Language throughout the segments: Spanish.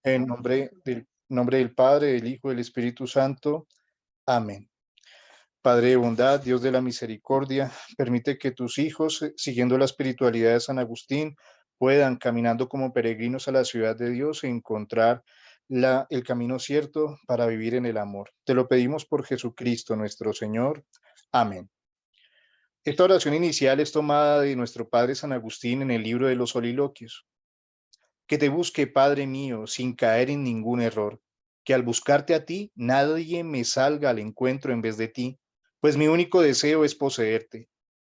En nombre del Padre, del Hijo y del Espíritu Santo. Amén. Padre de bondad, Dios de la misericordia, permite que tus hijos, siguiendo la espiritualidad de San Agustín, puedan, caminando como peregrinos a la ciudad de Dios, encontrar el camino cierto para vivir en el amor. Te lo pedimos por Jesucristo nuestro Señor. Amén. Esta oración inicial es tomada de nuestro Padre San Agustín en el libro de los Soliloquios. Que te busque, Padre mío, sin caer en ningún error, que al buscarte a ti, nadie me salga al encuentro en vez de ti, pues mi único deseo es poseerte.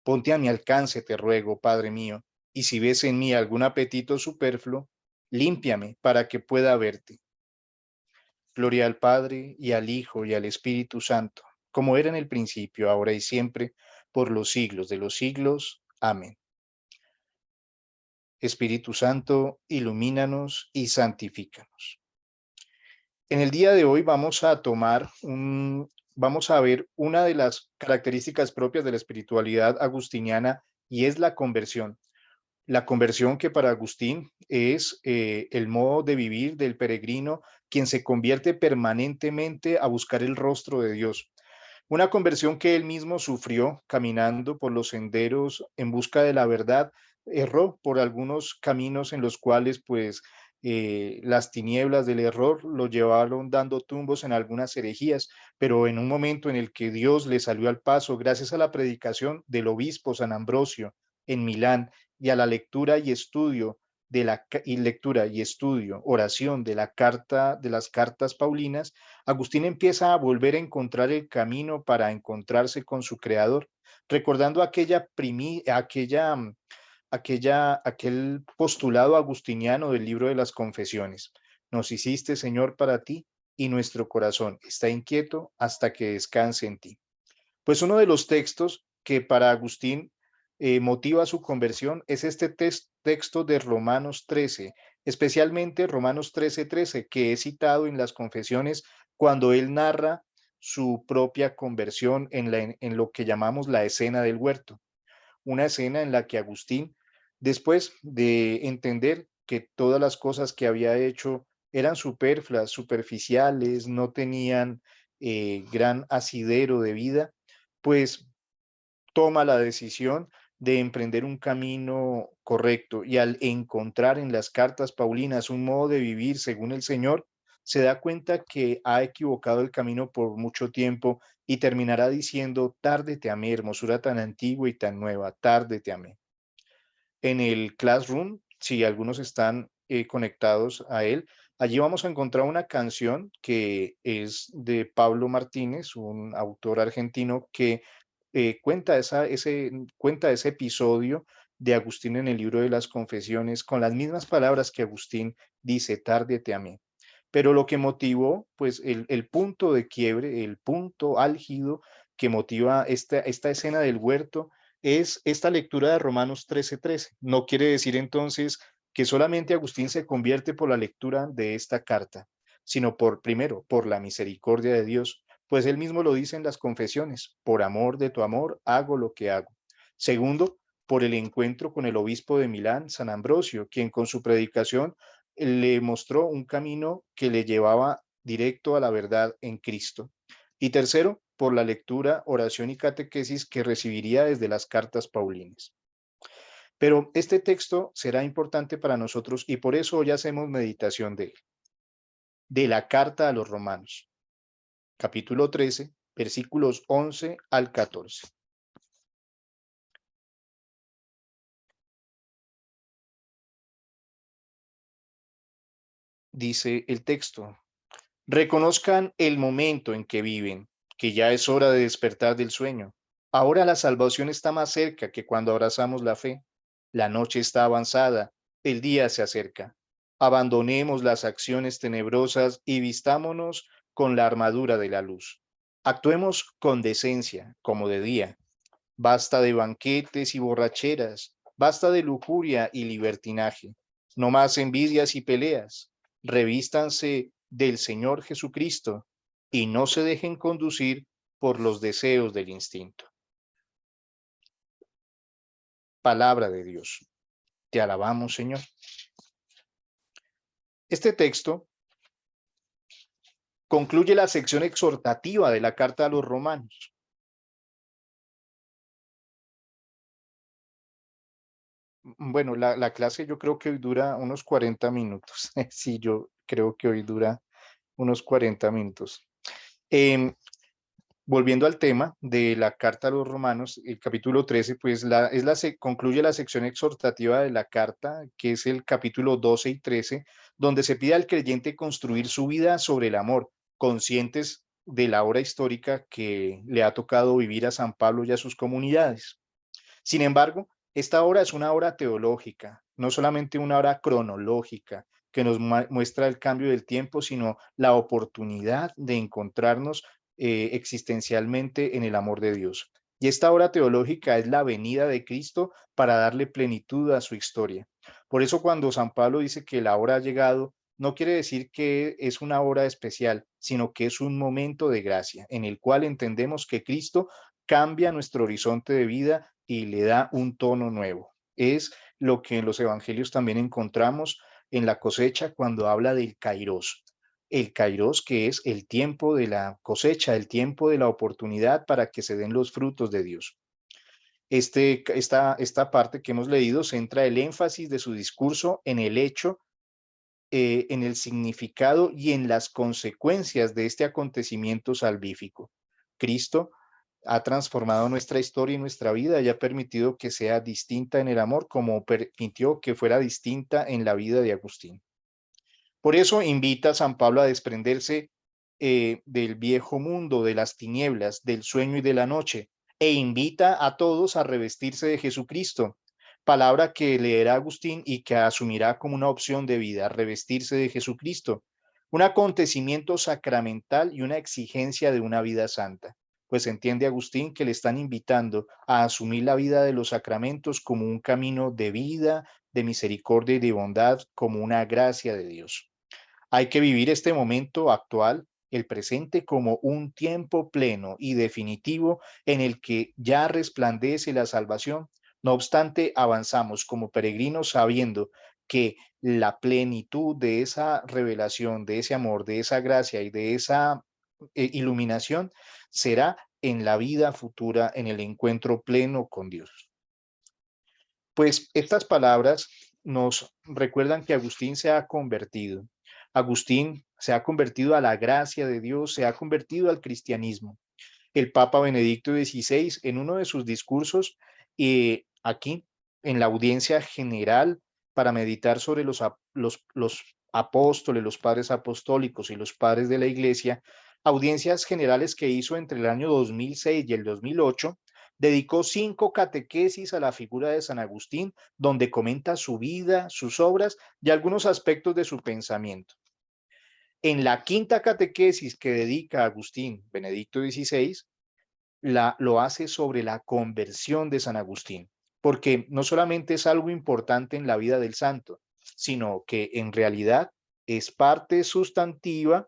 Ponte a mi alcance, te ruego, Padre mío, y si ves en mí algún apetito superfluo, límpiame para que pueda verte. Gloria al Padre, y al Hijo, y al Espíritu Santo, como era en el principio, ahora y siempre, por los siglos de los siglos. Amén. Espíritu Santo, ilumínanos y santifícanos. En el día de hoy vamos a ver una de las características propias de la espiritualidad agustiniana y es la conversión. La conversión que para Agustín es el modo de vivir del peregrino, quien se convierte permanentemente a buscar el rostro de Dios. Una conversión que él mismo sufrió caminando por los senderos en busca de la verdad, erró por algunos caminos en los cuales pues las tinieblas del error lo llevaron dando tumbos en algunas herejías, pero en un momento en el que Dios le salió al paso gracias a la predicación del obispo San Ambrosio en Milán y a la lectura y estudio oración de la carta de las cartas paulinas, Agustín empieza a volver a encontrar el camino para encontrarse con su creador, recordando aquel postulado agustiniano del libro de las Confesiones. Nos hiciste, Señor, para ti, y nuestro corazón está inquieto hasta que descanse en ti. Pues uno de los textos que para Agustín motiva su conversión es este texto de Romanos 13, especialmente Romanos 13:13, que es citado en las confesiones cuando él narra su propia conversión en lo que llamamos la escena del huerto, una escena en la que Agustín, después de entender que todas las cosas que había hecho eran superfluas, superficiales, no tenían gran asidero de vida, pues toma la decisión de emprender un camino correcto y al encontrar en las cartas paulinas un modo de vivir según el Señor, se da cuenta que ha equivocado el camino por mucho tiempo y terminará diciendo, tarde te amé, hermosura tan antigua y tan nueva, tarde te amé. En el Classroom, si algunos están conectados a él, allí vamos a encontrar una canción que es de Pablo Martínez, un autor argentino que cuenta ese episodio de Agustín en el libro de las Confesiones con las mismas palabras que Agustín dice, tarde te amé. Pero lo que motivó, pues el punto de quiebre, el punto álgido que motiva esta escena del huerto es esta lectura de Romanos 13:13. No quiere decir entonces que solamente Agustín se convierte por la lectura de esta carta, sino primero, por la misericordia de Dios, pues él mismo lo dice en las confesiones, por amor de tu amor hago lo que hago. Segundo, por el encuentro con el obispo de Milán, San Ambrosio, quien con su predicación le mostró un camino que le llevaba directo a la verdad en Cristo. Y tercero, por la lectura, oración y catequesis que recibiría desde las cartas paulinas. Pero este texto será importante para nosotros y por eso hoy hacemos meditación de él, de la carta a los romanos, capítulo 13, versículos 11 al 14. Dice el texto, reconozcan el momento en que viven, que ya es hora de despertar del sueño. Ahora la salvación está más cerca que cuando abrazamos la fe. La noche está avanzada, el día se acerca. Abandonemos las acciones tenebrosas y vistámonos con la armadura de la luz. Actuemos con decencia, como de día. Basta de banquetes y borracheras, basta de lujuria y libertinaje. No más envidias y peleas. Revístanse del Señor Jesucristo y no se dejen conducir por los deseos del instinto. Palabra de Dios. Te alabamos, Señor. Este texto Concluye la sección exhortativa de la carta a los romanos. Bueno, la clase yo creo que hoy dura unos 40 minutos. Sí, yo creo que hoy dura unos 40 minutos. Em, Volviendo al tema de la carta a los romanos, el capítulo 13, pues concluye la sección exhortativa de la carta, que es el capítulo 12 y 13, donde se pide al creyente construir su vida sobre el amor, conscientes de la hora histórica que le ha tocado vivir a San Pablo y a sus comunidades. Sin embargo, esta hora es una hora teológica, no solamente una hora cronológica que nos muestra el cambio del tiempo, sino la oportunidad de encontrarnos existencialmente en el amor de Dios. Y esta hora teológica es la venida de Cristo para darle plenitud a su historia. Por eso cuando San Pablo dice que la hora ha llegado, no quiere decir que es una hora especial, sino que es un momento de gracia en el cual entendemos que Cristo cambia nuestro horizonte de vida y le da un tono nuevo. Es lo que en los evangelios también encontramos en la cosecha cuando habla del kairos. El kairos, que es el tiempo de la cosecha, el tiempo de la oportunidad para que se den los frutos de Dios. Esta parte que hemos leído centra el énfasis de su discurso en el hecho, en el significado y en las consecuencias de este acontecimiento salvífico. Cristo ha transformado nuestra historia y nuestra vida y ha permitido que sea distinta en el amor, como permitió que fuera distinta en la vida de Agustín. Por eso invita a San Pablo a desprenderse del viejo mundo, de las tinieblas, del sueño y de la noche, e invita a todos a revestirse de Jesucristo, palabra que leerá Agustín y que asumirá como una opción de vida, revestirse de Jesucristo, un acontecimiento sacramental y una exigencia de una vida santa. Pues entiende Agustín que le están invitando a asumir la vida de los sacramentos como un camino de vida, de misericordia y de bondad, como una gracia de Dios. Hay que vivir este momento actual, el presente, como un tiempo pleno y definitivo en el que ya resplandece la salvación. No obstante, avanzamos como peregrinos sabiendo que la plenitud de esa revelación, de ese amor, de esa gracia y de esa iluminación será en la vida futura, en el encuentro pleno con Dios. Pues estas palabras nos recuerdan que Agustín se ha convertido. Agustín se ha convertido a la gracia de Dios, se ha convertido al cristianismo. El Papa Benedicto XVI, en uno de sus discursos, aquí en la audiencia general para meditar sobre los apóstoles, los padres apostólicos y los padres de la iglesia, audiencias generales que hizo entre el año 2006 y el 2008, dedicó 5 catequesis a la figura de San Agustín, donde comenta su vida, sus obras y algunos aspectos de su pensamiento. En la quinta catequesis que dedica a Agustín, Benedicto XVI, lo hace sobre la conversión de San Agustín, porque no solamente es algo importante en la vida del santo, sino que en realidad es parte sustantiva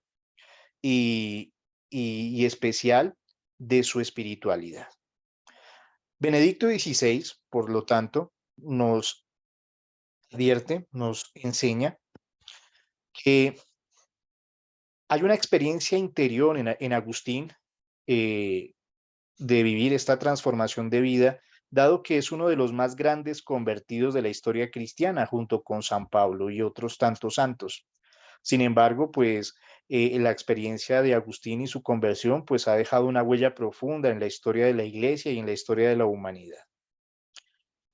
y, y especial de su espiritualidad. Benedicto XVI, por lo tanto, nos advierte, nos enseña que hay una experiencia interior en Agustín eh, de vivir esta transformación de vida, dado que es uno de los más grandes convertidos de la historia cristiana, junto con San Pablo y otros tantos santos. Sin embargo, pues la experiencia de Agustín y su conversión, pues ha dejado una huella profunda en la historia de la iglesia y en la historia de la humanidad.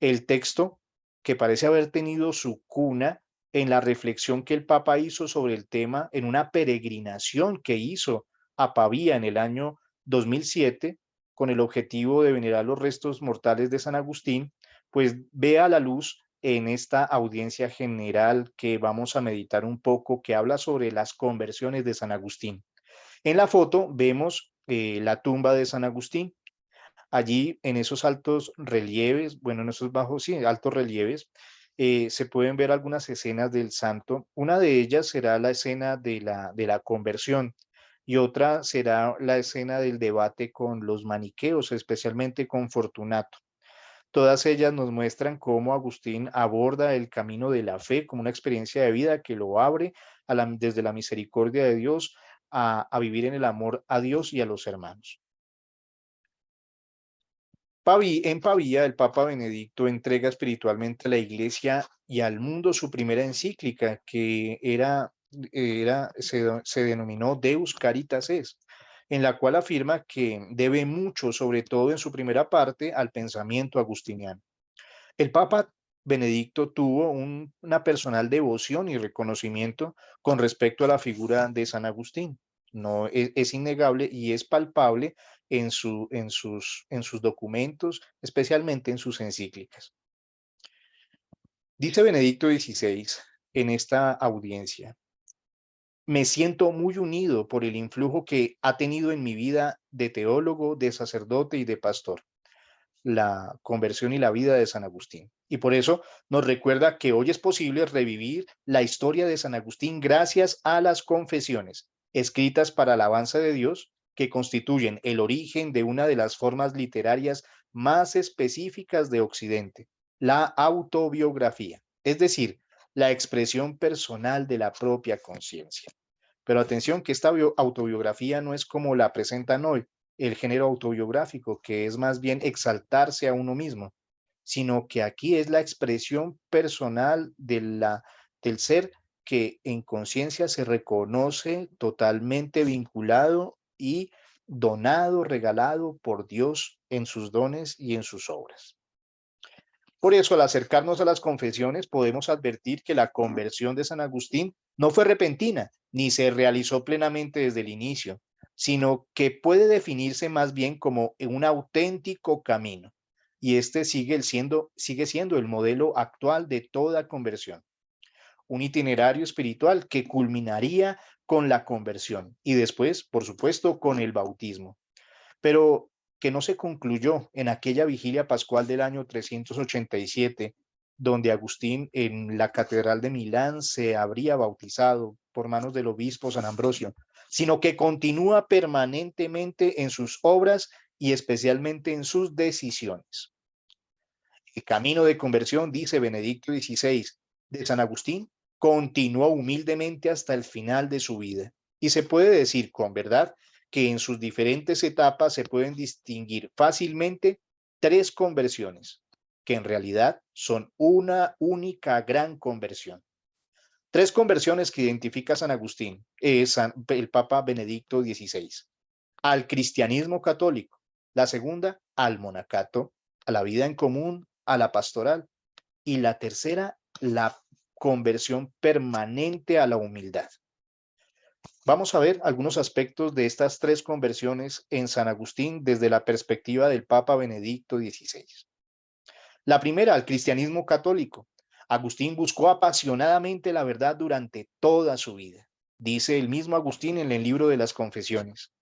El texto, que parece haber tenido su cuna en la reflexión que el Papa hizo sobre el tema en una peregrinación que hizo a Pavía en el año 2007, con el objetivo de venerar los restos mortales de San Agustín, pues ve a la luz en esta audiencia general que vamos a meditar un poco, que habla sobre las conversiones de San Agustín. En la foto vemos la tumba de San Agustín. Allí en esos altos relieves, bueno, en esos bajos, sí, altos relieves, se pueden ver algunas escenas del santo. Una de ellas será la escena de la conversión y otra será la escena del debate con los maniqueos, especialmente con Fortunato. Todas ellas nos muestran cómo Agustín aborda el camino de la fe como una experiencia de vida que lo abre desde la misericordia de Dios a vivir en el amor a Dios y a los hermanos. En Pavía, el Papa Benedicto entrega espiritualmente a la Iglesia y al mundo su primera encíclica, que se denominó Deus Caritas Es, en la cual afirma que debe mucho, sobre todo en su primera parte, al pensamiento agustiniano. El Papa Benedicto tuvo una personal devoción y reconocimiento con respecto a la figura de San Agustín. No es innegable y es palpable en sus documentos, especialmente en sus encíclicas. Dice Benedicto XVI en esta audiencia: me siento muy unido por el influjo que ha tenido en mi vida de teólogo, de sacerdote y de pastor, la conversión y la vida de San Agustín. Y por eso nos recuerda que hoy es posible revivir la historia de San Agustín gracias a las confesiones, escritas para alabanza de Dios, que constituyen el origen de una de las formas literarias más específicas de Occidente, la autobiografía, es decir, la expresión personal de la propia conciencia. Pero atención, que esta autobiografía no es como la presentan hoy, el género autobiográfico, que es más bien exaltarse a uno mismo, sino que aquí es la expresión personal del ser que en conciencia se reconoce totalmente vinculado y donado, regalado por Dios en sus dones y en sus obras. Por eso, al acercarnos a las confesiones, podemos advertir que la conversión de San Agustín no fue repentina, ni se realizó plenamente desde el inicio, sino que puede definirse más bien como un auténtico camino. Y este sigue siendo el modelo actual de toda conversión. Un itinerario espiritual que culminaría con la conversión y después, por supuesto, con el bautismo, pero que no se concluyó en aquella vigilia pascual del año 387, donde Agustín en la Catedral de Milán se habría bautizado por manos del obispo San Ambrosio, sino que continúa permanentemente en sus obras y especialmente en sus decisiones. El camino de conversión, dice Benedicto XVI, de San Agustín, continuó humildemente hasta el final de su vida. Y se puede decir con verdad que en sus diferentes etapas se pueden distinguir fácilmente tres conversiones, que en realidad son una única gran conversión. Tres conversiones que identifica San Agustín, el Papa Benedicto XVI: al cristianismo católico, la segunda al monacato, a la vida en común, a la pastoral, y la tercera, la conversión permanente a la humildad. Vamos a ver algunos aspectos de estas tres conversiones en San Agustín desde la perspectiva del Papa Benedicto XVI. La primera, al cristianismo católico. Agustín buscó apasionadamente la verdad durante toda su vida. Dice el mismo Agustín en el libro de las Confesiones: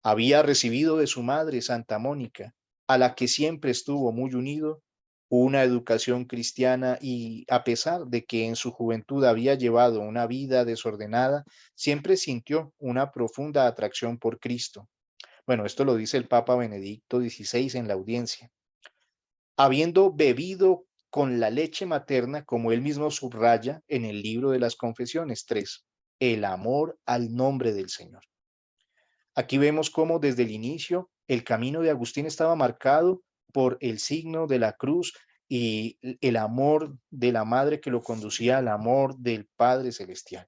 había recibido de su madre, Santa Mónica, a la que siempre estuvo muy unido, una educación cristiana y, a pesar de que en su juventud había llevado una vida desordenada, siempre sintió una profunda atracción por Cristo. Bueno, esto lo dice el Papa Benedicto XVI en la audiencia. Habiendo bebido con la leche materna, como él mismo subraya en el libro de las Confesiones 3, el amor al nombre del Señor. Aquí vemos cómo desde el inicio el camino de Agustín estaba marcado por el signo de la cruz y el amor de la madre que lo conducía al amor del Padre Celestial.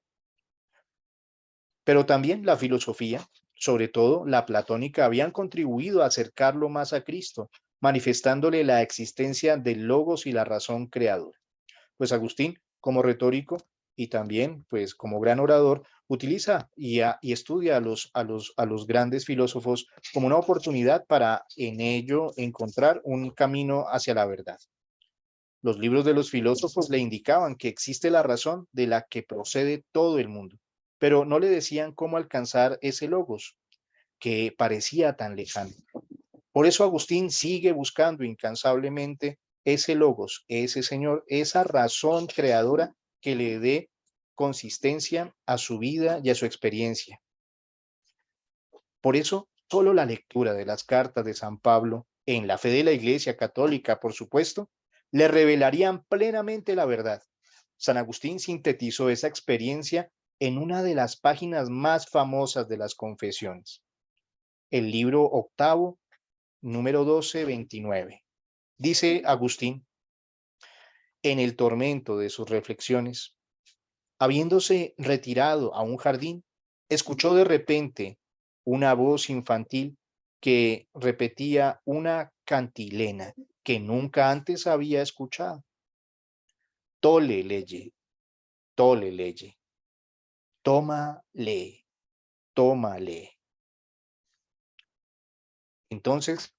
Pero también la filosofía, sobre todo la platónica, habían contribuido a acercarlo más a Cristo, manifestándole la existencia del logos y la razón creadora. Pues Agustín, como retórico y también pues como gran orador, utiliza y estudia a los grandes filósofos como una oportunidad para en ello encontrar un camino hacia la verdad. Los libros de los filósofos le indicaban que existe la razón de la que procede todo el mundo, pero no le decían cómo alcanzar ese logos que parecía tan lejano. Por eso Agustín sigue buscando incansablemente ese logos, ese Señor, esa razón creadora que le dé consistencia a su vida y a su experiencia. Por eso, solo la lectura de las cartas de San Pablo, en la fe de la Iglesia Católica, por supuesto, le revelarían plenamente la verdad. San Agustín sintetizó esa experiencia en una de las páginas más famosas de las confesiones, el libro octavo, número 1229. Dice Agustín, en el tormento de sus reflexiones, habiéndose retirado a un jardín, escuchó de repente una voz infantil que repetía una cantilena que nunca antes había escuchado. Tole leye, tole leye, toma lee, toma lee. Entonces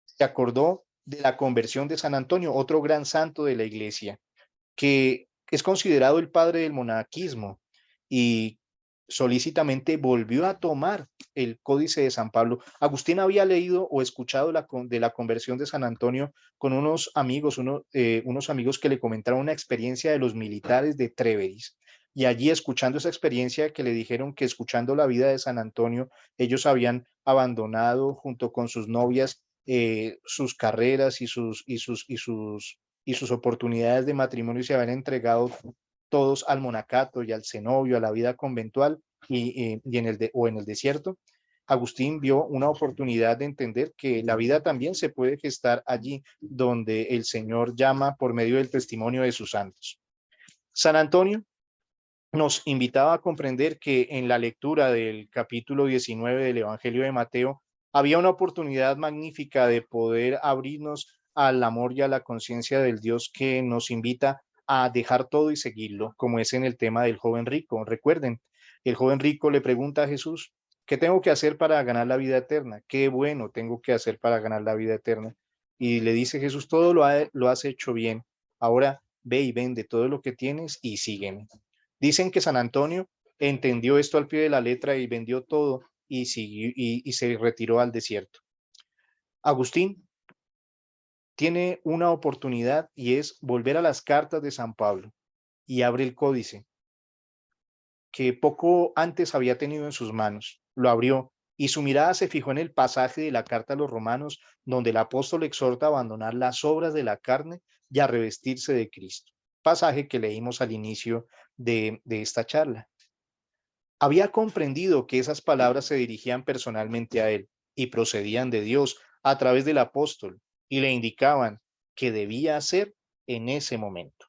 se acordó de la conversión de San Antonio, otro gran santo de la iglesia, que es considerado el padre del monaquismo y solícitamente volvió a tomar el Códice de San Pablo. Agustín había leído o escuchado de la conversión de San Antonio con unos amigos, unos amigos que le comentaron una experiencia de los militares de Tréveris. Y allí, escuchando esa experiencia, que le dijeron que escuchando la vida de San Antonio, ellos habían abandonado junto con sus novias sus carreras y sus oportunidades de matrimonio, y se habían entregado todos al monacato y al cenobio, a la vida conventual o en el desierto. Agustín vio una oportunidad de entender que la vida también se puede gestar allí donde el Señor llama por medio del testimonio de sus santos. San Antonio nos invitaba a comprender que en la lectura del capítulo 19 del Evangelio de Mateo había una oportunidad magnífica de poder abrirnos al amor y a la conciencia del Dios que nos invita a dejar todo y seguirlo, como es en el tema del joven rico. Recuerden, el joven rico le pregunta a Jesús, ¿qué tengo que hacer para ganar la vida eterna? ¿Qué bueno tengo que hacer para ganar la vida eterna? Y le dice Jesús, todo lo has hecho bien. Ahora ve y vende todo lo que tienes y sígueme. Dicen que San Antonio entendió esto al pie de la letra y vendió todo y se retiró al desierto. Agustín tiene una oportunidad y es volver a las cartas de San Pablo y abre el códice que poco antes había tenido en sus manos. Lo abrió y su mirada se fijó en el pasaje de la carta a los romanos donde el apóstol exhorta a abandonar las obras de la carne y a revestirse de Cristo. Pasaje que leímos al inicio de esta charla. Había comprendido que esas palabras se dirigían personalmente a él y procedían de Dios a través del apóstol y le indicaban qué debía hacer en ese momento.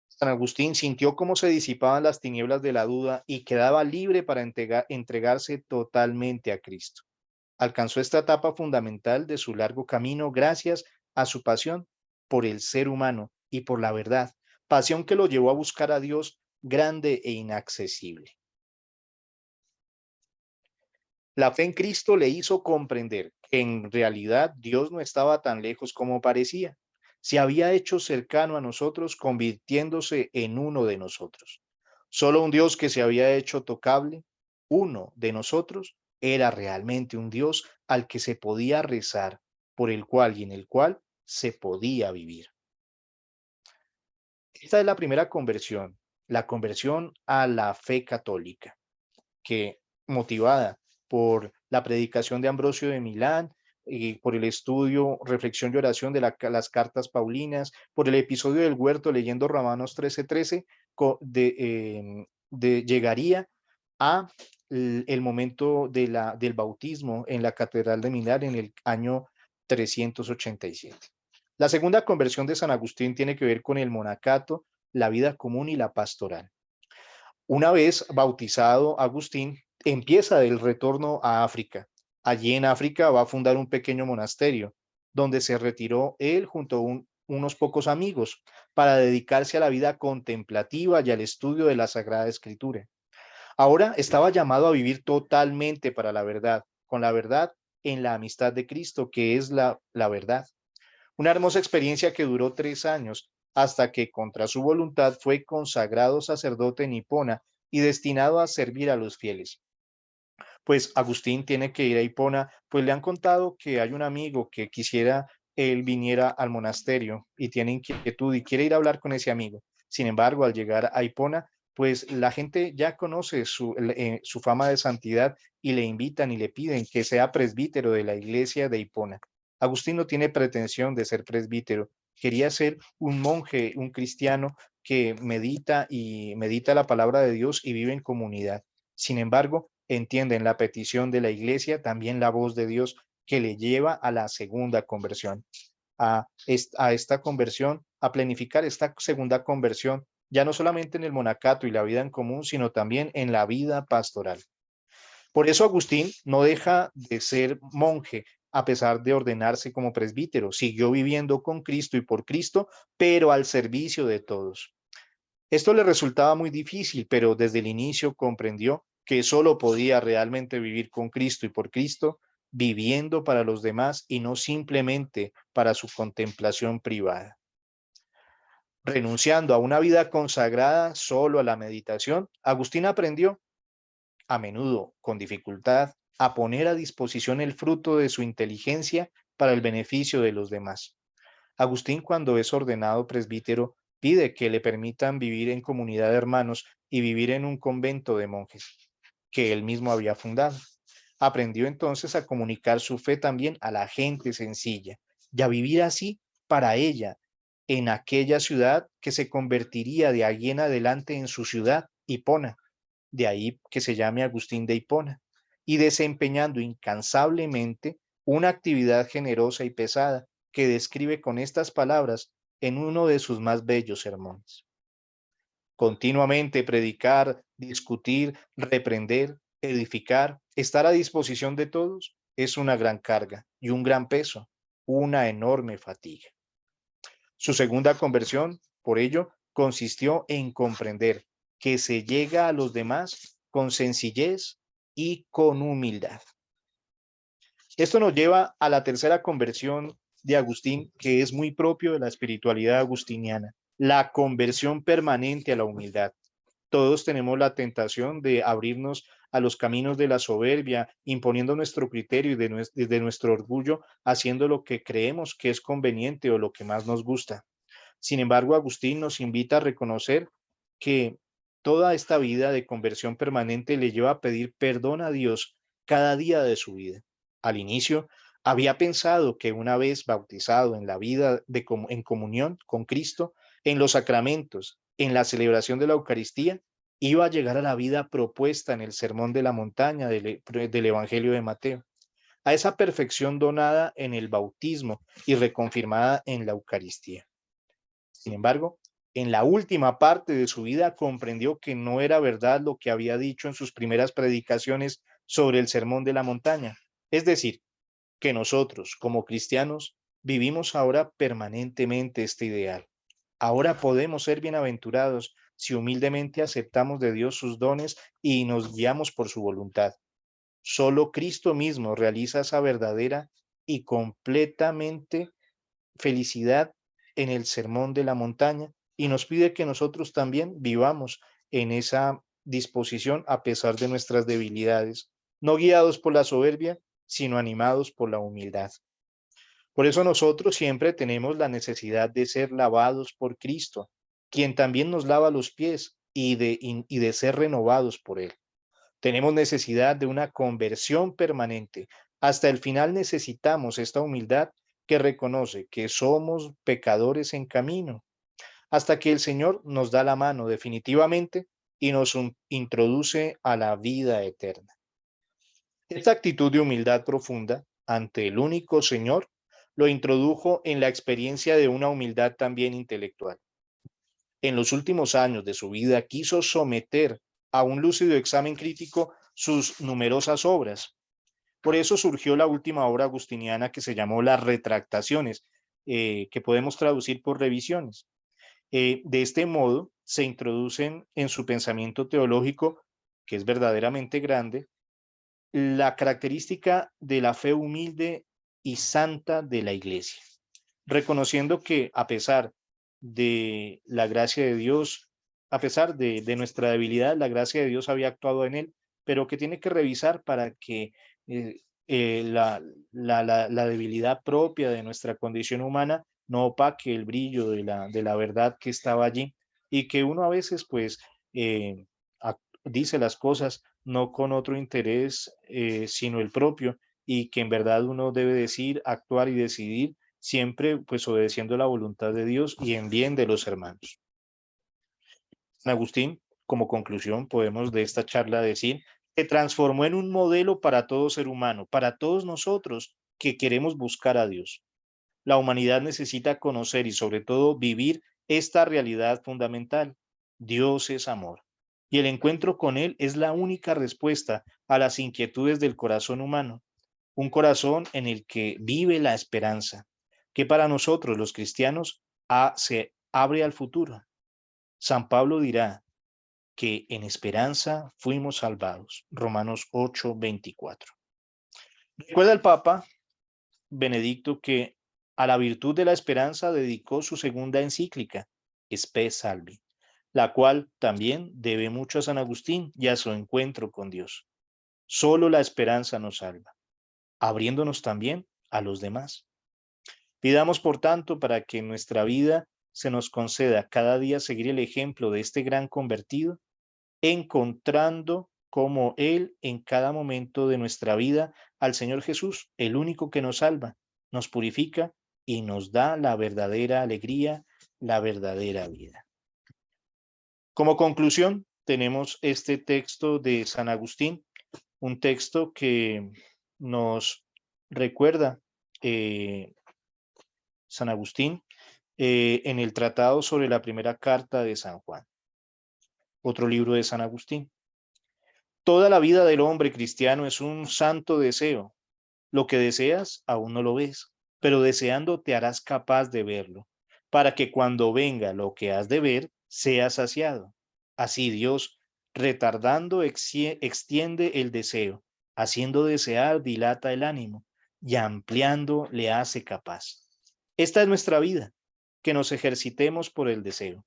San Agustín sintió cómo se disipaban las tinieblas de la duda y quedaba libre para entregarse totalmente a Cristo. Alcanzó esta etapa fundamental de su largo camino gracias a su pasión por el ser humano y por la verdad, pasión que lo llevó a buscar a Dios grande e inaccesible. La fe en Cristo le hizo comprender que en realidad Dios no estaba tan lejos como parecía. Se había hecho cercano a nosotros, convirtiéndose en uno de nosotros. Solo un Dios que se había hecho tocable, uno de nosotros, era realmente un Dios al que se podía rezar, por el cual y en el cual se podía vivir. Esta es la primera conversión, la conversión a la fe católica, que motivada por la predicación de Ambrosio de Milán y por el estudio, reflexión y oración de las cartas paulinas, por el episodio del huerto leyendo Romanos 13:13, llegaría a el momento del bautismo en la Catedral de Milán en el año 387. La segunda conversión de San Agustín tiene que ver con el monacato, la vida común y la pastoral. Una vez bautizado, Agustín empieza el retorno a África. Allí en África va a fundar un pequeño monasterio, donde se retiró él junto a unos pocos amigos para dedicarse a la vida contemplativa y al estudio de la Sagrada Escritura. Ahora estaba llamado a vivir totalmente para la verdad, con la verdad en la amistad de Cristo, que es la verdad. Una hermosa experiencia que duró 3 años, hasta que contra su voluntad fue consagrado sacerdote en Hipona y destinado a servir a los fieles. Pues Agustín tiene que ir a Hipona, pues le han contado que hay un amigo que quisiera él viniera al monasterio y tiene inquietud y quiere ir a hablar con ese amigo. Sin embargo, al llegar a Hipona, pues la gente ya conoce su fama de santidad y le invitan y le piden que sea presbítero de la iglesia de Hipona. Agustín no tiene pretensión de ser presbítero, quería ser un monje, un cristiano que medita la palabra de Dios y vive en comunidad. Sin embargo, entiende en la petición de la iglesia también la voz de Dios que le lleva a la segunda conversión, a esta conversión, a planificar esta segunda conversión, ya no solamente en el monacato y la vida en común, sino también en la vida pastoral. Por eso Agustín no deja de ser monje a pesar de ordenarse como presbítero. Siguió viviendo con Cristo y por Cristo, pero al servicio de todos. Esto le resultaba muy difícil, pero desde el inicio comprendió que solo podía realmente vivir con Cristo y por Cristo, viviendo para los demás y no simplemente para su contemplación privada. Renunciando a una vida consagrada solo a la meditación, Agustín aprendió, a menudo con dificultad, a poner a disposición el fruto de su inteligencia para el beneficio de los demás. Agustín, cuando es ordenado presbítero, pide que le permitan vivir en comunidad de hermanos y vivir en un convento de monjes que él mismo había fundado. Aprendió entonces a comunicar su fe también a la gente sencilla y a vivir así para ella en aquella ciudad que se convertiría de ahí en adelante en su ciudad, Hipona, de ahí que se llame Agustín de Hipona, y desempeñando incansablemente una actividad generosa y pesada que describe con estas palabras en uno de sus más bellos sermones. Continuamente predicar, discutir, reprender, edificar, estar a disposición de todos es una gran carga y un gran peso, una enorme fatiga. Su segunda conversión, por ello, consistió en comprender que se llega a los demás con sencillez y con humildad. Esto nos lleva a la tercera conversión de Agustín, que es muy propio de la espiritualidad agustiniana, la conversión permanente a la humildad. Todos tenemos la tentación de abrirnos a los caminos de la soberbia, imponiendo nuestro criterio y de nuestro orgullo, haciendo lo que creemos que es conveniente o lo que más nos gusta. Sin embargo, Agustín nos invita a reconocer que toda esta vida de conversión permanente le lleva a pedir perdón a Dios cada día de su vida. Al inicio, había pensado que una vez bautizado en la vida en comunión con Cristo, en los sacramentos, en la celebración de la Eucaristía, iba a llegar a la vida propuesta en el Sermón de la Montaña del Evangelio de Mateo, a esa perfección donada en el bautismo y reconfirmada en la Eucaristía. Sin embargo, en la última parte de su vida comprendió que no era verdad lo que había dicho en sus primeras predicaciones sobre el Sermón de la Montaña. Es decir, que nosotros, como cristianos, vivimos ahora permanentemente este ideal. Ahora podemos ser bienaventurados si humildemente aceptamos de Dios sus dones y nos guiamos por su voluntad. Solo Cristo mismo realiza esa verdadera y completamente felicidad en el Sermón de la Montaña y nos pide que nosotros también vivamos en esa disposición a pesar de nuestras debilidades, no guiados por la soberbia, sino animados por la humildad. Por eso nosotros siempre tenemos la necesidad de ser lavados por Cristo, quien también nos lava los pies y de ser renovados por Él. Tenemos necesidad de una conversión permanente. Hasta el final necesitamos esta humildad que reconoce que somos pecadores en camino, hasta que el Señor nos da la mano definitivamente y nos introduce a la vida eterna. Esta actitud de humildad profunda ante el único Señor lo introdujo en la experiencia de una humildad también intelectual. En los últimos años de su vida quiso someter a un lúcido examen crítico sus numerosas obras. Por eso surgió la última obra agustiniana que se llamó Las Retractaciones, que podemos traducir por revisiones. De este modo, se introducen en su pensamiento teológico, que es verdaderamente grande, la característica de la fe humilde y santa de la Iglesia, reconociendo que a pesar de la gracia de Dios, a pesar de nuestra debilidad, la gracia de Dios había actuado en él, pero que tiene que revisar para que eh, la debilidad propia de nuestra condición humana no opaque el brillo de la verdad que estaba allí y que uno a veces pues eh, dice las cosas no con otro interés sino el propio y que en verdad uno debe decir, actuar y decidir siempre pues obedeciendo la voluntad de Dios y en bien de los hermanos. San Agustín, como conclusión, podemos de esta charla decir, se transformó en un modelo para todo ser humano, para todos nosotros que queremos buscar a Dios. La humanidad necesita conocer y sobre todo vivir esta realidad fundamental. Dios es amor. Y el encuentro con Él es la única respuesta a las inquietudes del corazón humano. Un corazón en el que vive la esperanza, que para nosotros los cristianos se abre al futuro. San Pablo dirá que en esperanza fuimos salvados. Romanos 8:24. Recuerda el Papa Benedicto que a la virtud de la esperanza dedicó su segunda encíclica, Spe Salvi, la cual también debe mucho a San Agustín y a su encuentro con Dios. Solo la esperanza nos salva, abriéndonos también a los demás. Pidamos, por tanto, para que en nuestra vida se nos conceda cada día seguir el ejemplo de este gran convertido, encontrando como Él en cada momento de nuestra vida al Señor Jesús, el único que nos salva, nos purifica y nos da la verdadera alegría, la verdadera vida. Como conclusión, tenemos este texto de San Agustín, un texto que nos recuerda San Agustín en el Tratado sobre la Primera Carta de San Juan, otro libro de San Agustín. Toda la vida del hombre cristiano es un santo deseo. Lo que deseas aún no lo ves, pero deseando te harás capaz de verlo, para que cuando venga lo que has de ver, seas saciado. Así Dios, retardando, extiende el deseo, haciendo desear, dilata el ánimo, y ampliando le hace capaz. Esta es nuestra vida, que nos ejercitemos por el deseo,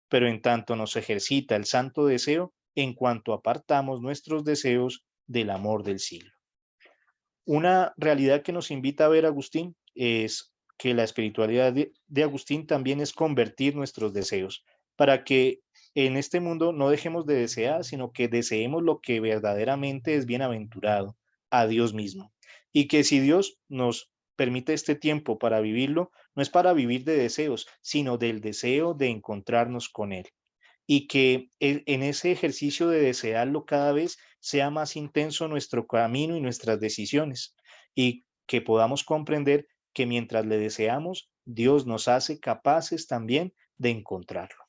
pero en tanto nos ejercita el santo deseo, en cuanto apartamos nuestros deseos del amor del siglo. Una realidad que nos invita a ver Agustín es que la espiritualidad de Agustín también es convertir nuestros deseos para que en este mundo no dejemos de desear, sino que deseemos lo que verdaderamente es bienaventurado, a Dios mismo. Y que si Dios nos permite este tiempo para vivirlo, no es para vivir de deseos, sino del deseo de encontrarnos con Él. Y que en ese ejercicio de desearlo cada vez sea más intenso nuestro camino y nuestras decisiones, y que podamos comprender que mientras le deseamos, Dios nos hace capaces también de encontrarlo.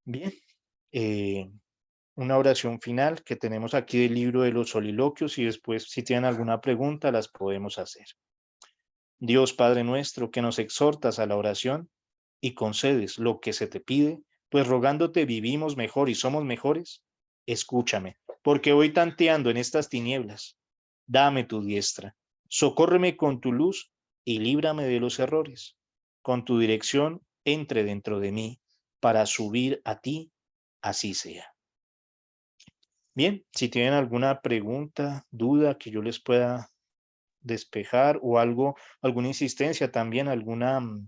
Bien, una oración final que tenemos aquí del libro de los soliloquios y después si tienen alguna pregunta las podemos hacer. Dios Padre nuestro, que nos exhortas a la oración y concedes lo que se te pide, pues rogándote vivimos mejor y somos mejores, escúchame, porque voy tanteando en estas tinieblas. Dame tu diestra, socórreme con tu luz y líbrame de los errores. Con tu dirección entre dentro de mí para subir a ti, así sea. Bien, si tienen alguna pregunta, duda que yo les pueda despejar o algo, alguna insistencia también, alguna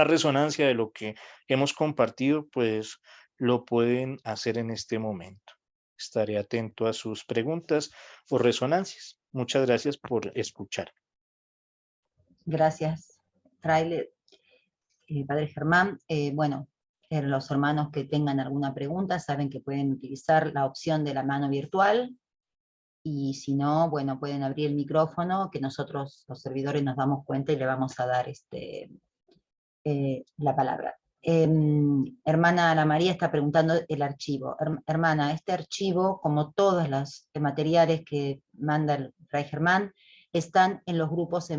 resonancia de lo que hemos compartido, pues lo pueden hacer en este momento. Estaré atento a sus preguntas o resonancias. Muchas gracias por escuchar. Gracias, Fraile, Padre Germán. Bueno, los hermanos que tengan alguna pregunta saben que pueden utilizar la opción de la mano virtual, y si no, bueno, pueden abrir el micrófono, que nosotros los servidores nos damos cuenta y le vamos a dar la palabra. Hermana Ana María está preguntando el archivo. Hermana, este archivo, como todos los materiales que manda el Fray Germán, están en los grupos en